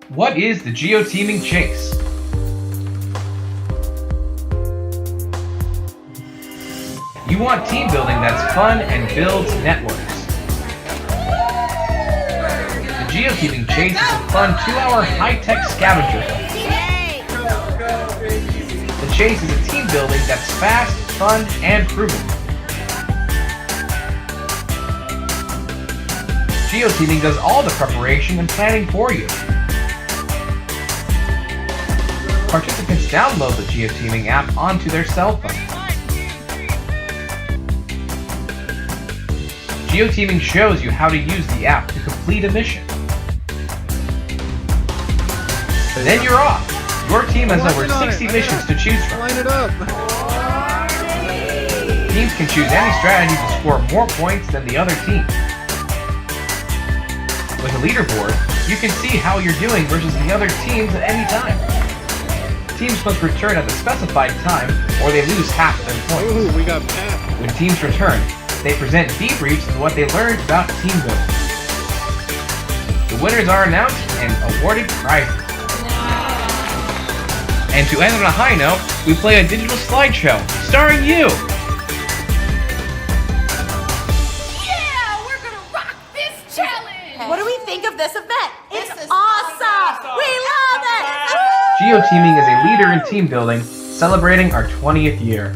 What is the Geoteaming Chase? You want team building that's fun and builds networks. The Geoteaming Chase is a fun 2-hour high-tech scavenger hunt. The Chase is a team building that's fast, fun, and frugal. Geoteaming does all the preparation and planning for you. Participants download the Geoteaming app onto their cell phone. Geoteaming shows you how to use the app to complete a mission. Then you're off! Your team has over 60 missions to choose from. Line it up! Teams can choose any strategy to score more points than the other team. With a leaderboard, you can see how you're doing versus the other teams at any time. Teams must return at the specified time or they lose half their points. Ooh, we got Pat. When teams return, they present debriefs of what they learned about team building. The winners are announced and awarded prizes. And to end on a high note, we play a digital slideshow starring you! Yeah, we're gonna rock this challenge! What do we think of this event? It's awesome! We love it! Geoteaming is a leader in team building, celebrating our 20th year.